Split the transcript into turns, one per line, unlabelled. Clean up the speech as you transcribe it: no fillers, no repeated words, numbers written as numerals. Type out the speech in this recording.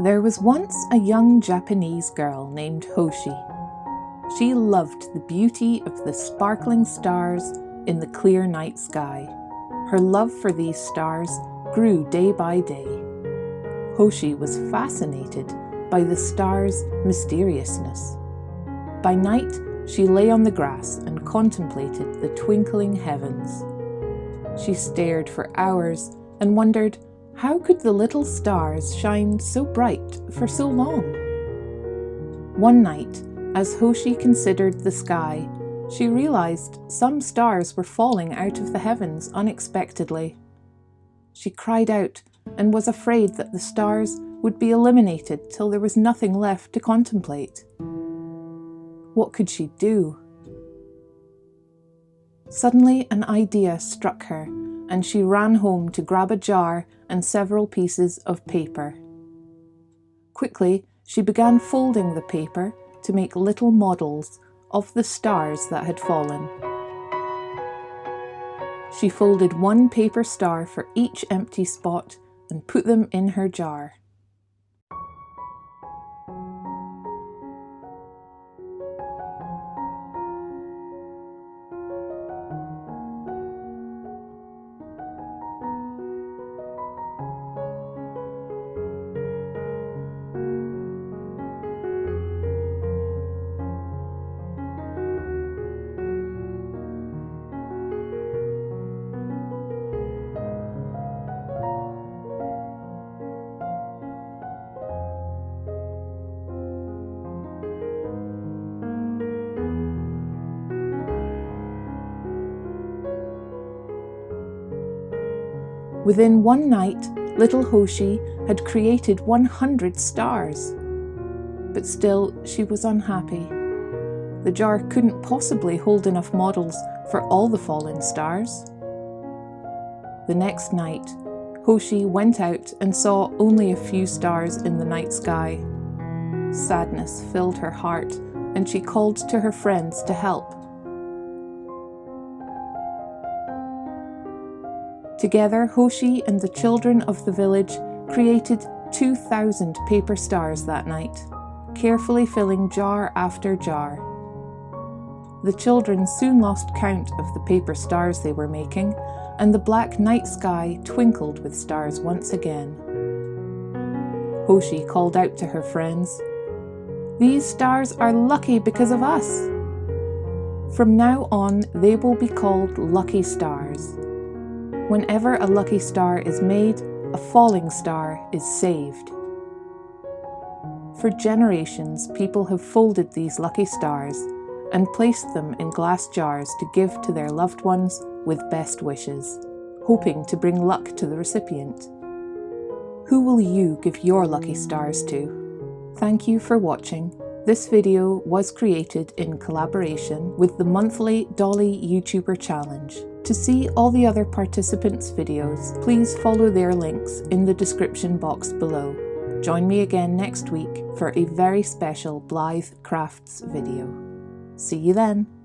There was once a young Japanese girl named Hoshi. She loved the beauty of the sparkling stars in the clear night sky. Her love for these stars grew day by day. Hoshi was fascinated by the stars' mysteriousness. By night, she lay on the grass and contemplated the twinkling heavens. She stared for hours and wondered, how could the little stars shine so bright for so long? One night, as Hoshi considered the sky, she realized some stars were falling out of the heavens unexpectedly. She cried out and was afraid that the stars would be eliminated till there was nothing left to contemplate. What could she do? Suddenly an idea struck her, and she ran home to grab a jar and several pieces of paper. Quickly, she began folding the paper to make little models of the stars that had fallen. She folded one paper star for each empty spot and put them in her jar. Within one night, little Hoshi had created 100 stars. But still, she was unhappy. The jar couldn't possibly hold enough models for all the fallen stars. The next night, Hoshi went out and saw only a few stars in the night sky. Sadness filled her heart, and she called to her friends to help. Together, Hoshi and the children of the village created 2,000 paper stars that night, carefully filling jar after jar. The children soon lost count of the paper stars they were making, and the black night sky twinkled with stars once again. Hoshi called out to her friends, "These stars are lucky because of us. From now on, they will be called lucky stars. Whenever a lucky star is made, a falling star is saved." For generations, people have folded these lucky stars and placed them in glass jars to give to their loved ones with best wishes, hoping to bring luck to the recipient. Who will you give your lucky stars to? Thank you for watching. This video was created in collaboration with the monthly Dolly YouTuber Challenge. To see all the other participants' videos, please follow their links in the description box below. Join me again next week for a very special Blythe Crafts video. See you then!